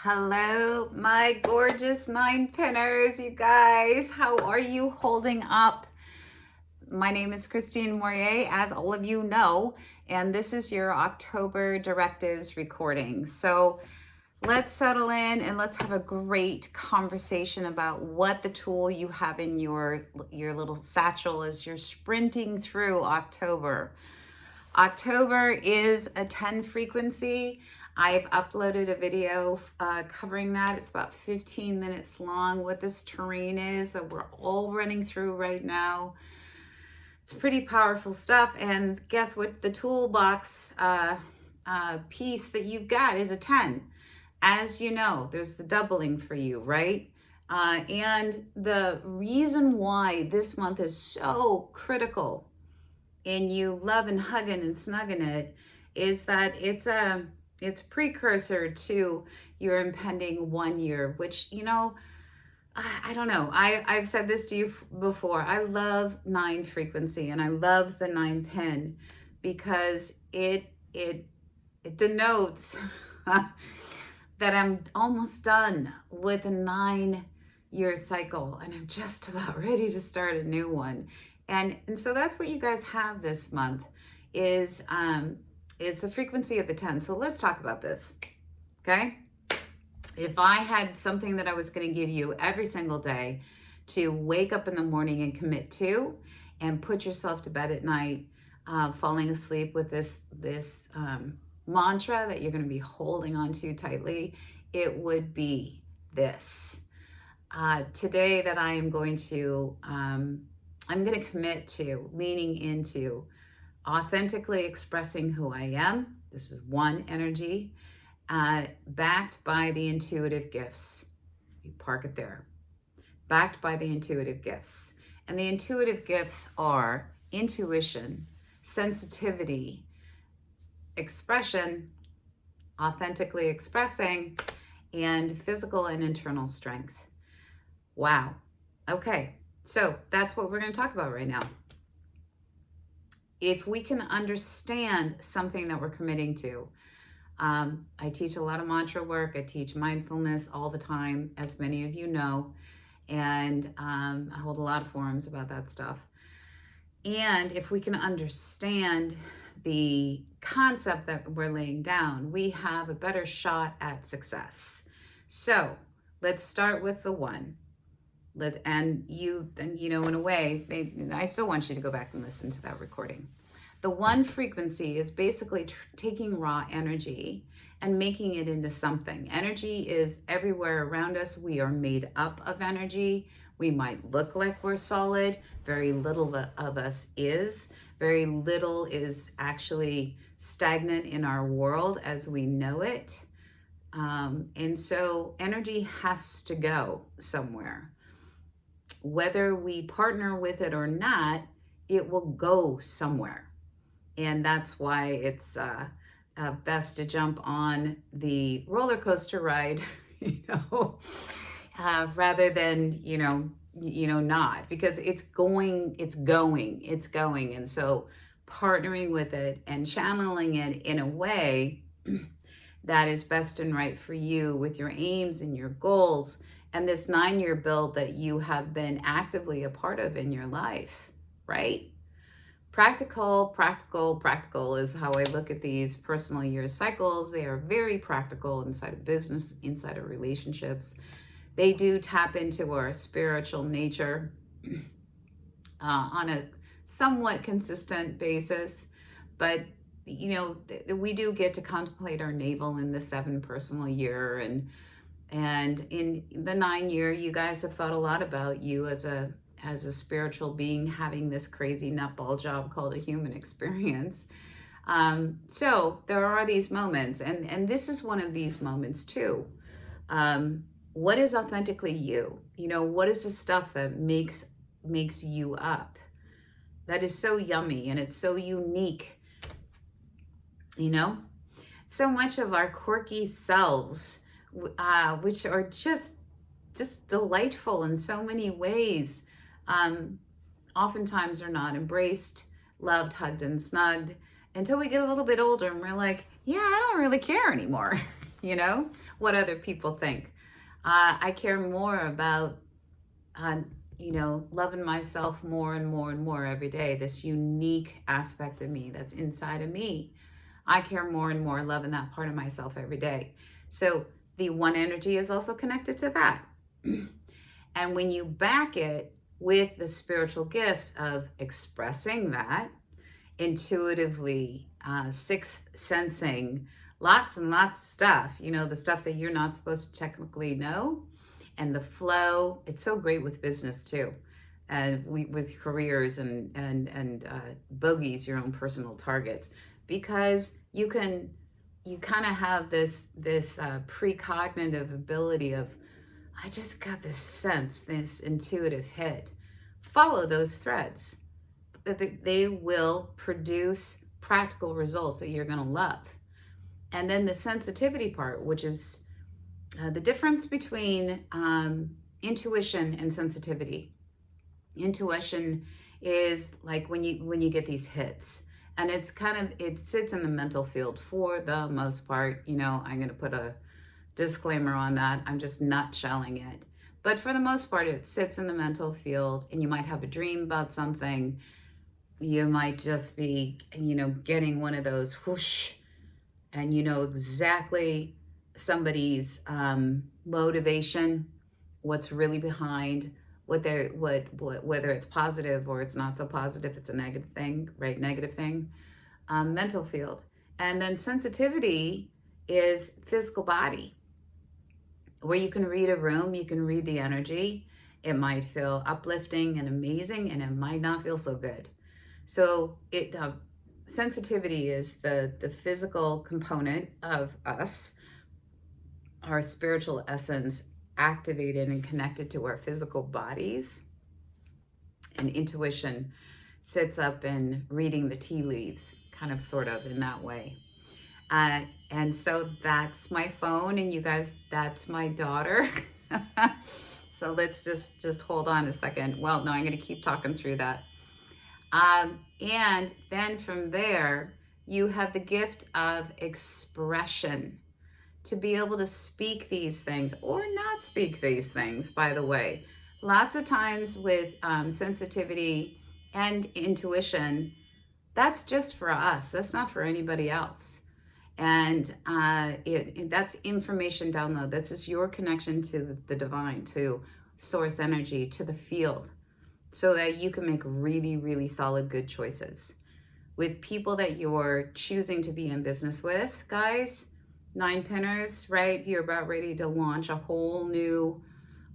Hello, my gorgeous nine pinners, you guys. How are you holding up? My name is Christine Moyer, as all of you know, and this is your October directives recording. So let's settle in and let's have a great conversation about what the tool you have in your little satchel as you're sprinting through October. October is a 10 frequency. I've uploaded a video covering that. It's about 15 minutes long, what this terrain is that we're all running through right now. It's pretty powerful stuff. And guess what? The toolbox piece that you've got is a 10. As you know, there's the doubling for you, right? And the reason why this month is so critical in you loving, hugging, and snugging it is that it's a precursor to your impending 1 year, which, I don't know. I've said this to you before. I love 9 frequency and I love the 9 pin because it denotes that I'm almost done with a 9-year cycle and I'm just about ready to start a new one. And so that's what you guys have this month is the frequency of the 10. So let's talk about this, okay? If I had something that I was going to give you every single day to wake up in the morning and commit to and put yourself to bed at night, falling asleep with this mantra that you're going to be holding on to tightly, it would be this. Today that I am going to... I'm going to commit to leaning into authentically expressing who I am. This is one energy, backed by the intuitive gifts. You park it there. Backed by the intuitive gifts. And the intuitive gifts are intuition, sensitivity, expression, authentically expressing, and physical and internal strength. Wow. Okay. So that's what we're going to talk about right now. If we can understand something that we're committing to, I teach a lot of mantra work. I teach mindfulness all the time, as many of you know, and I hold a lot of forums about that stuff. And if we can understand the concept that we're laying down, we have a better shot at success. So let's start with the 1. And in a way, maybe, I still want you to go back and listen to that recording. The 1 frequency is basically taking raw energy and making it into something. Energy is everywhere around us. We are made up of energy. We might look like we're solid. Very little of us is. Very little is actually stagnant in our world as we know it. And so energy has to go somewhere. Whether we partner with it or not, it will go somewhere. And that's why it's best to jump on the roller coaster ride, rather than, not, because it's going. And so partnering with it and channeling it in a way that is best and right for you with your aims and your goals and this 9-year build that you have been actively a part of in your life, right? Practical is how I look at these personal year cycles. They are very practical inside of business, inside of relationships. They do tap into our spiritual nature on a somewhat consistent basis, but we do get to contemplate our navel in the 7 personal year, and in the 9 year, you guys have thought a lot about you as a spiritual being having this crazy nutball job called a human experience. So there are these moments, and this is one of these moments too. What is authentically you? What is the stuff that makes you up? That is so yummy and it's so unique. So much of our quirky selves, which are just delightful in so many ways, oftentimes are not embraced, loved, hugged, and snugged until we get a little bit older and we're like, yeah, I don't really care anymore. what other people think. I care more about, loving myself more and more and more every day. This unique aspect of me that's inside of me. I care more and more loving that part of myself every day. So the one energy is also connected to that. And when you back it with the spiritual gifts of expressing that intuitively, sixth sensing, lots and lots of stuff, the stuff that you're not supposed to technically know, and the flow. It's so great with business too, and with careers and bogeys, your own personal targets, because you kind of have this precognitive ability of, I just got this sense, this intuitive hit. Follow those threads. They will produce practical results that you're going to love. And then the sensitivity part, which is the difference between intuition and sensitivity. Intuition is like when you get these hits, and it sits in the mental field for the most part. I'm going to put a disclaimer on that. I'm just nutshelling it. But for the most part, it sits in the mental field, and you might have a dream about something. You might just be, getting one of those whoosh, and exactly somebody's motivation, what's really behind whether it's positive or it's not so positive, it's a negative thing, right? Negative thing, mental field. And then sensitivity is physical body, where you can read a room, you can read the energy. It might feel uplifting and amazing, and it might not feel so good. So sensitivity is the physical component of us, our spiritual essence activated and connected to our physical bodies. And intuition sits up in reading the tea leaves, kind of sort of in that way. And so that's my phone, and you guys, that's my daughter. So let's just hold on a second. Well, no, I'm going to keep talking through that. And then from there, you have the gift of expression, to be able to speak these things or not speak these things, by the way. Lots of times with sensitivity and intuition, that's just for us. That's not for anybody else. And that's information download. That's just your connection to the divine, to source energy, to the field, so that you can make really, really solid, good choices with people that you're choosing to be in business with. Guys, 9 pinners, right? You're about ready to launch a whole new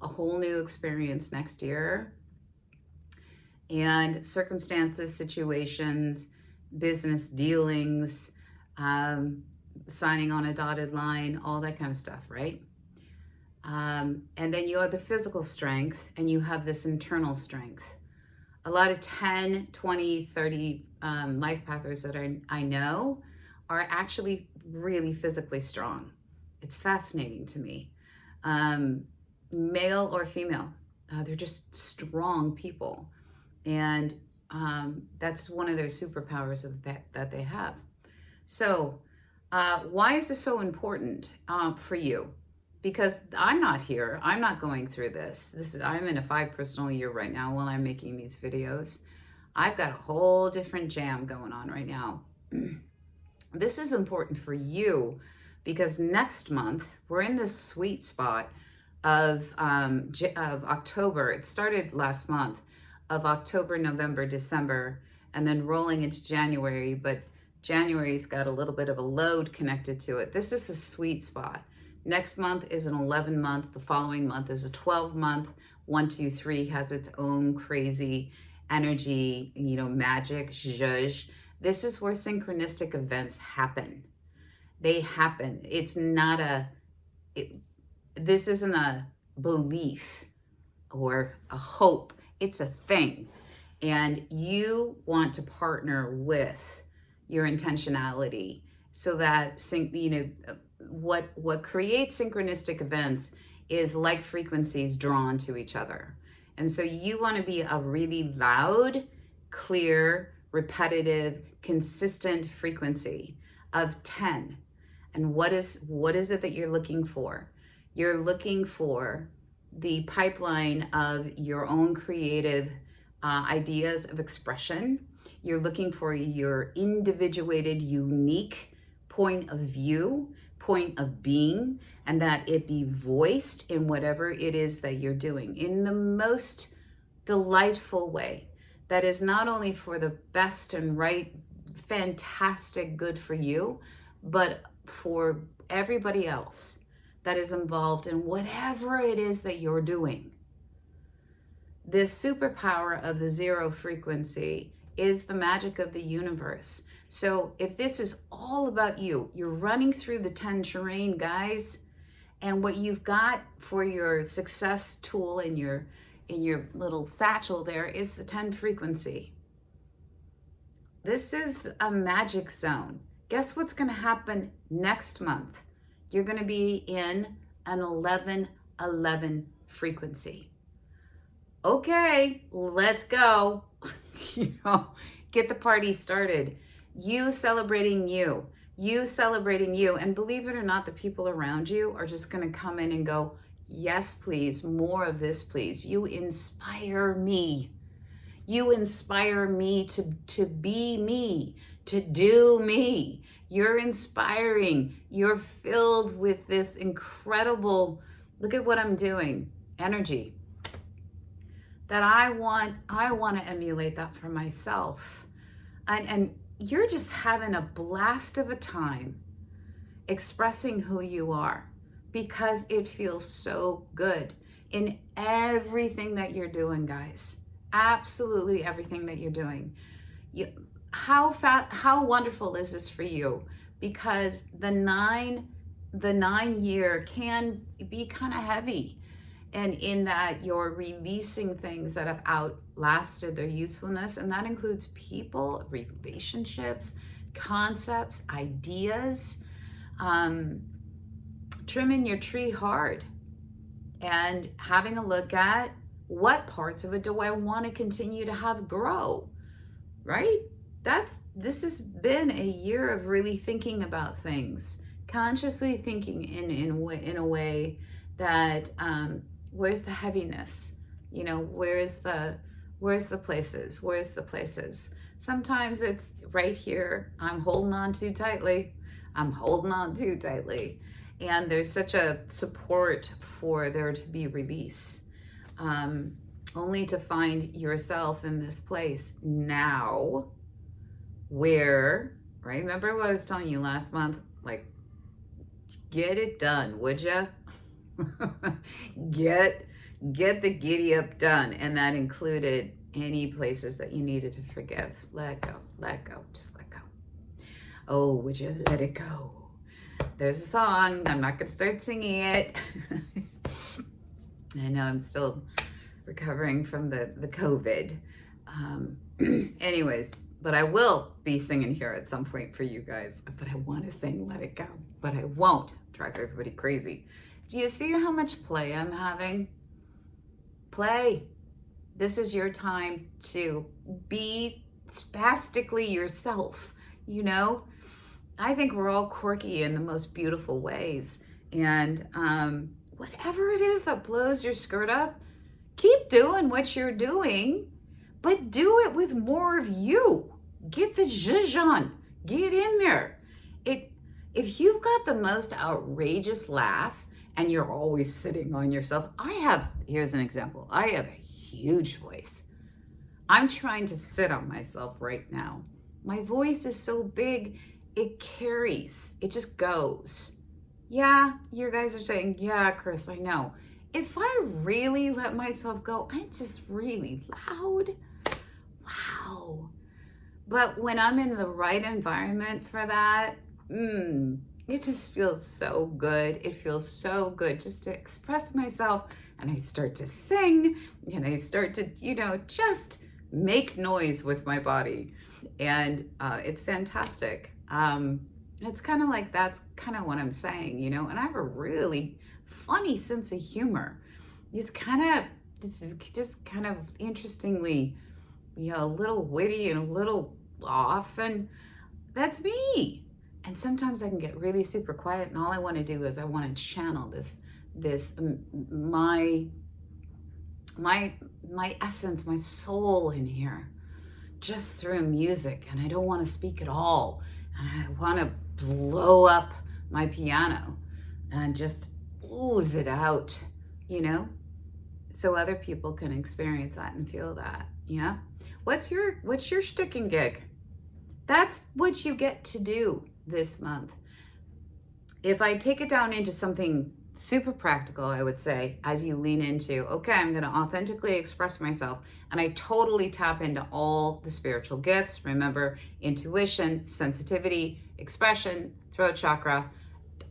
experience next year. And circumstances, situations, business dealings, signing on a dotted line, all that kind of stuff, right? And then you have the physical strength, and you have this internal strength. A lot of 10, 20, 30 life pathers that I know are actually really physically strong. It's fascinating to me. Male or female, they're just strong people. And that's one of their superpowers that they have. So why is this so important for you? Because I'm not here. I'm not going through this. I'm in a 5 personal year right now while I'm making these videos. I've got a whole different jam going on right now. This is important for you because next month we're in this sweet spot of October. It started last month, of October, November, December, and then rolling into January. But January's got a little bit of a load connected to it. This is a sweet spot. Next month is an 11 month. The following month is a 12 month. 1, 2, 3 has its own crazy energy, magic, zhuzh. This is where synchronistic events happen. They happen. It's not this isn't a belief or a hope. It's a thing. And you want to partner with your intentionality so that, what creates synchronistic events is like frequencies drawn to each other. And so you want to be a really loud, clear, repetitive, consistent frequency of 10. And what is it that you're looking for? You're looking for the pipeline of your own creative ideas of expression. You're looking for your individuated, unique point of view, point of being, and that it be voiced in whatever it is that you're doing in the most delightful way. That is not only for the best and right, fantastic, good for you, but for everybody else that is involved in whatever it is that you're doing. This superpower of the zero frequency is the magic of the universe. So if this is all about you, you're running through the 10 terrain, guys, and what you've got for your success tool in your little satchel there is the 10 frequency. This is a magic zone. Guess what's going to happen next month? You're going to be in an 1111 frequency. Okay, let's go. Get the party started. You celebrating you. You celebrating you. And believe it or not, the people around you are just going to come in and go, yes, please, more of this, please. You inspire me. You inspire me to be me, to do me. You're inspiring. You're filled with this incredible, look at what I'm doing, energy. That I want to emulate that for myself. And you're just having a blast of a time expressing who you are because it feels so good in everything that you're doing, guys. Absolutely everything that you're doing. How wonderful is this for you? Because the nine year can be kind of heavy. And in that you're releasing things that have outlasted their usefulness. And that includes people, relationships, concepts, ideas, trimming your tree hard and having a look at what parts of it do I want to continue to have grow, right? This has been a year of really thinking about things, consciously thinking in a way that, where's the heaviness? Where's the places? Sometimes it's right here. I'm holding on too tightly. And there's such a support for there to be release. Only to find yourself in this place now where, right? Remember what I was telling you last month? Like, get it done, would ya? Get the giddy up done. And that included any places that you needed to forgive. Let go, just let go. Oh, would you let it go? There's a song. I'm not going to start singing it. I know I'm still recovering from the COVID. Anyways, but I will be singing here at some point for you guys. But I want to sing Let It Go. But I won't drive everybody crazy. Do you see how much play I'm having? Play. This is your time to be spastically yourself, I think we're all quirky in the most beautiful ways. And whatever it is that blows your skirt up, keep doing what you're doing, but do it with more of you. Get the zhuzh on. Get in there. If you've got the most outrageous laugh and you're always sitting on yourself, here's an example. I have a huge voice. I'm trying to sit on myself right now. My voice is so big, it carries, it just goes. Yeah, you guys are saying, yeah, Chris, I know. If I really let myself go, I'm just really loud. Wow. But when I'm in the right environment for that, it just feels so good. It feels so good just to express myself. And I start to sing and I start to, just make noise with my body. And it's fantastic. It's kind of like, that's kind of what I'm saying, and I have a really funny sense of humor. It's just kind of interestingly, a little witty and a little off, and that's me. And sometimes I can get really super quiet, and all I want to do is I want to channel my essence, my soul in here, just through music. And I don't want to speak at all. And I want to blow up my piano and just ooze it out, so other people can experience that and feel that. Yeah. What's your sticking gig? That's what you get to do this month. If I take it down into something super practical, I would say, as you lean into, okay, I'm going to authentically express myself, and I totally tap into all the spiritual gifts. Remember, intuition, sensitivity, expression, throat chakra,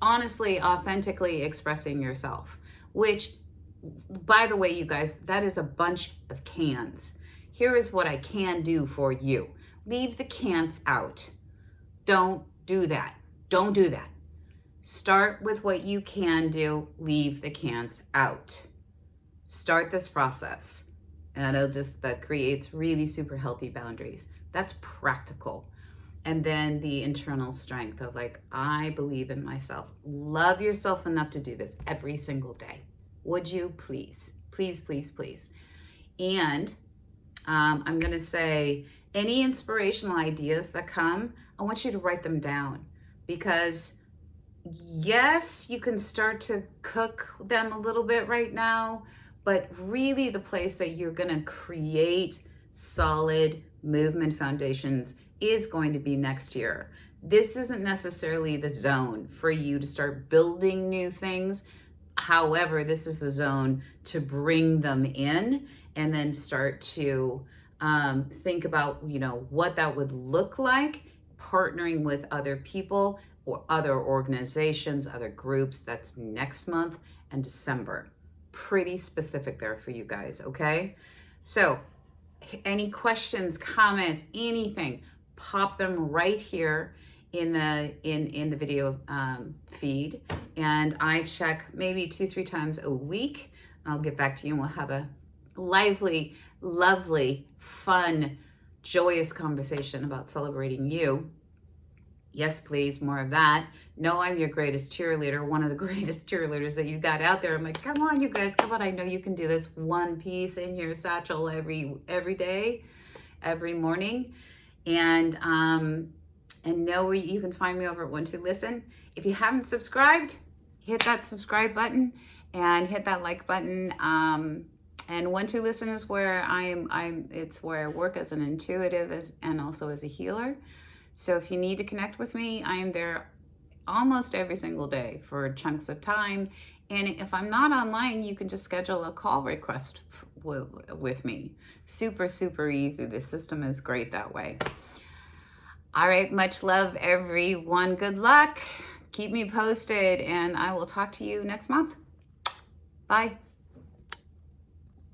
honestly, authentically expressing yourself, which, by the way, you guys, that is a bunch of cans. Here is what I can do for you. Leave the cans out. Don't do that. Don't do that. Start with what you can do. Leave the cans out. Start this process. And that creates really super healthy boundaries. That's practical. And then the internal strength of I believe in myself. Love yourself enough to do this every single day. Would you please? Please, please, please. And I'm going to say, any inspirational ideas that come, I want you to write them down, because yes, you can start to cook them a little bit right now, but really the place that you're going to create solid movement foundations is going to be next year. This isn't necessarily the zone for you to start building new things. However, this is a zone to bring them in and then start to think about, what that would look like, partnering with other people or other organizations, other groups. That's next month and December. Pretty specific there for you guys, okay? So any questions, comments, anything, pop them right here in the video feed, and I check maybe 2-3 times a week. I'll get back to you and we'll have a lively, lovely, fun, joyous conversation about celebrating you. Yes, please, more of that. No, I'm your greatest cheerleader, one of the greatest cheerleaders that you got out there. I'm like, come on, you guys, come on. I know you can do this. One piece in your satchel every day, every morning. And know where you can find me over at One Two Listen. If you haven't subscribed, hit that subscribe button and hit that like button. And One Two Listen is where it's where I work as an intuitive and also as a healer. So if you need to connect with me, I am there almost every single day for chunks of time. And if I'm not online, you can just schedule a call request with me. Super, super easy. The system is great that way. All right, much love, everyone. Good luck. Keep me posted, and I will talk to you next month. Bye.